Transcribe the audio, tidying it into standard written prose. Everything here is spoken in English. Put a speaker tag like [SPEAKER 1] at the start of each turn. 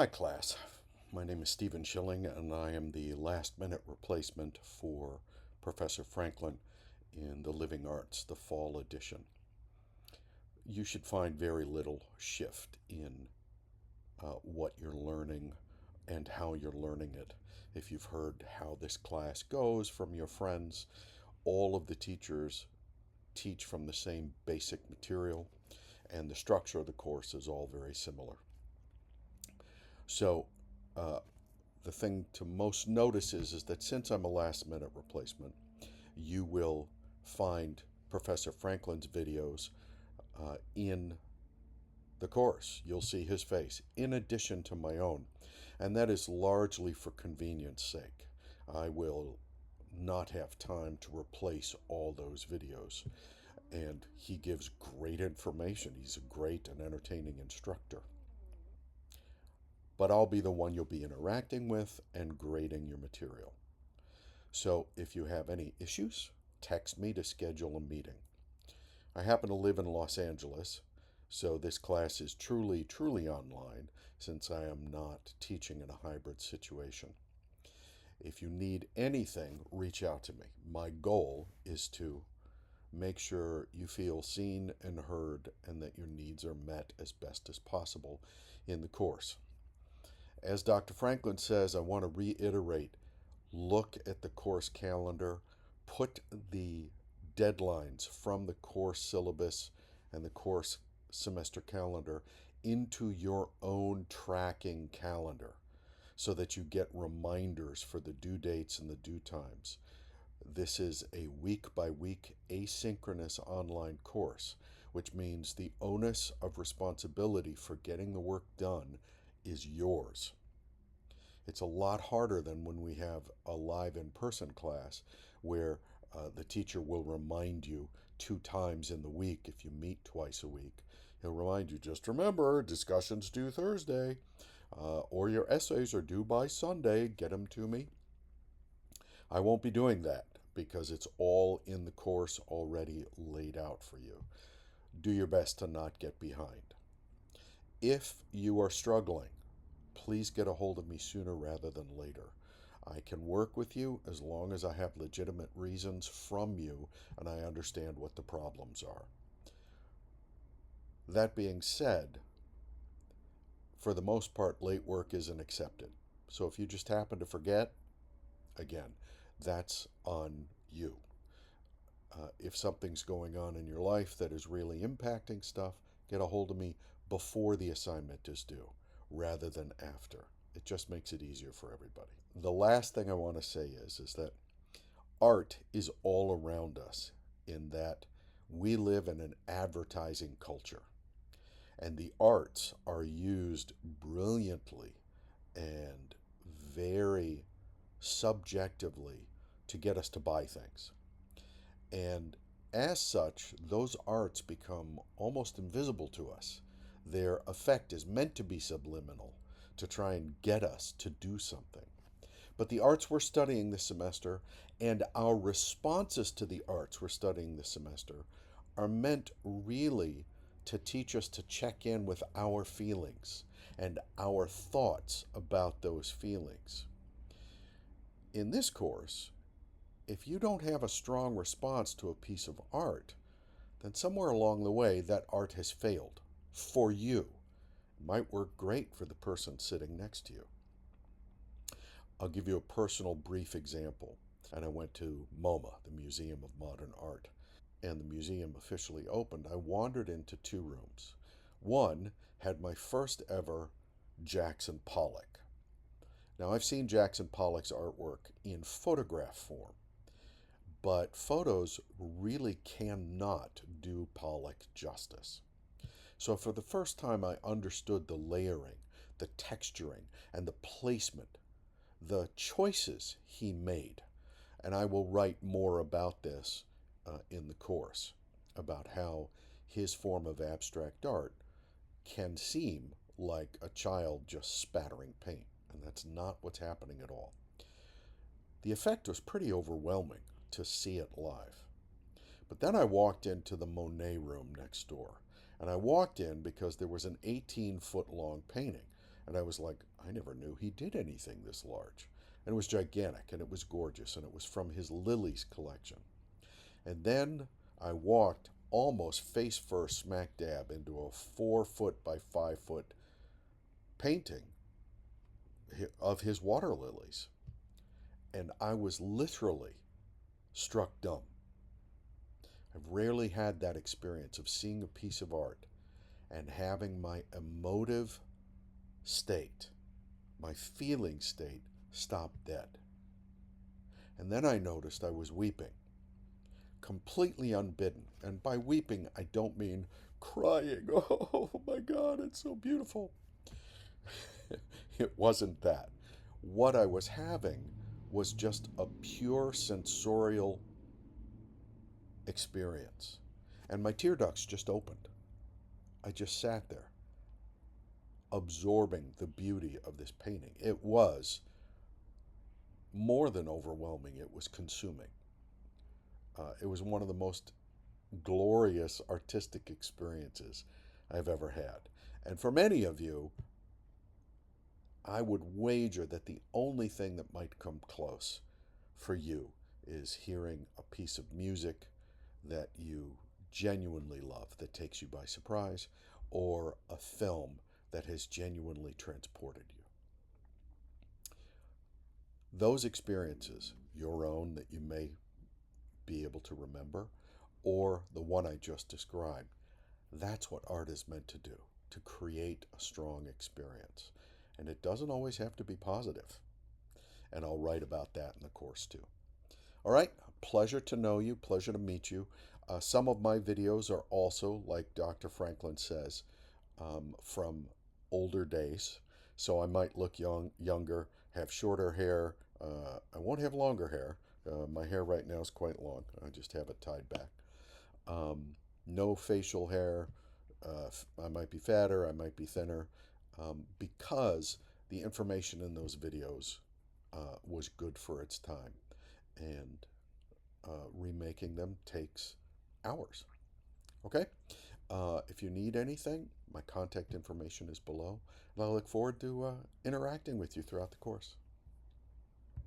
[SPEAKER 1] Hi, class. My name is Stephen Schilling, and I am the last minute replacement for Professor Franklin in the Living Arts, the fall edition. You should find very little shift in what you're learning and how you're learning it. If you've heard how this class goes from your friends, all of the teachers teach from the same basic material, and the structure of the course is all very similar. So, uh, the thing to most notice is that since I'm a last minute replacement, you will find Professor Franklin's videos in the course. You'll see his face in addition to my own. And that is largely for convenience sake. I will not have time to replace all those videos. And he gives great information. He's a great and entertaining instructor. But I'll be the one you'll be interacting with and grading your material. So if you have any issues, text me to schedule a meeting. I happen to live in Los Angeles, so this class is truly online since I am not teaching in a hybrid situation. If you need anything, reach out to me. My goal is to make sure you feel seen and heard and that your needs are met as best as possible in the course. As Dr. Franklin says, I want to reiterate, look at the course calendar, put the deadlines from the course syllabus and the course semester calendar into your own tracking calendar so that you get reminders for the due dates and the due times. This is a week by week asynchronous online course, which means the onus of responsibility for getting the work done is yours. It's a lot harder than when we have a live in-person class where the teacher will remind you 2 times in the week if you meet twice a week. He'll remind you, just remember, discussion's due Thursday, or your essays are due by Sunday, get them to me. I won't be doing that because it's all in the course already laid out for you. Do your best to not get behind. If you are struggling, please get a hold of me sooner rather than later. I can work with you as long as I have legitimate reasons from you and I understand what the problems are. That being said, for the most part, late work isn't accepted. So if you just happen to forget, again, that's on you. If something's going on in your life that is really impacting stuff, get a hold of me before the assignment is due rather than after. It just makes it easier for everybody. The last thing I want to say is that art is all around us in that we live in an advertising culture. And the arts are used brilliantly and very subjectively to get us to buy things. And as such, those arts become almost invisible to us. Their effect is meant to be subliminal, to try and get us to do something. But the arts we're studying this semester and our responses to the arts we're studying this semester are meant really to teach us to check in with our feelings and our thoughts about those feelings. In this course, if you don't have a strong response to a piece of art, then somewhere along the way that art has failed for you. It might work great for the person sitting next to you. I'll give you a personal brief example. And I went to MoMA, the Museum of Modern Art, and the museum officially opened. I wandered into 2 rooms. One had my first ever Jackson Pollock. Now, I've seen Jackson Pollock's artwork in photograph form, but photos really cannot do Pollock justice. So for the first time, I understood the layering, the texturing, and the placement, the choices he made. And I will write more about this in the course, about how his form of abstract art can seem like a child just spattering paint. And that's not what's happening at all. The effect was pretty overwhelming to see it live. But then I walked into the Monet room next door. And I walked in because there was an 18-foot long painting. And I was like, I never knew he did anything this large. And it was gigantic, and it was gorgeous, and it was from his lilies collection. And then I walked almost face first, smack dab, into a 4 foot by 5 foot painting of his water lilies. And I was literally struck dumb. I've rarely had that experience of seeing a piece of art and having my emotive state, my feeling state, stop dead. And then I noticed I was weeping, completely unbidden. And by weeping, I don't mean crying. Oh my God, it's so beautiful. It wasn't that. What I was having was just a pure sensorial experience. And my tear ducts just opened. I just sat there, absorbing the beauty of this painting. It was more than overwhelming, it was consuming. It was one of the most glorious artistic experiences I've ever had. And for many of you, I would wager that the only thing that might come close for you is hearing a piece of music that you genuinely love, that takes you by surprise, or a film that has genuinely transported you. Those experiences, your own that you may be able to remember, or the one I just described, that's what art is meant to do, to create a strong experience. And it doesn't always have to be positive. And I'll write about that in the course too. All right, pleasure to know you, pleasure to meet you. Some of my videos are also, like Dr. Franklin says, from older days. So I might look younger, have shorter hair. I won't have longer hair. My hair right now is quite long. I just have it tied back. No facial hair. I might be fatter, I might be thinner, because the information in those videos was good for its time. And remaking them takes hours. Okay? If you need anything, my contact information is below. And I look forward to interacting with you throughout the course.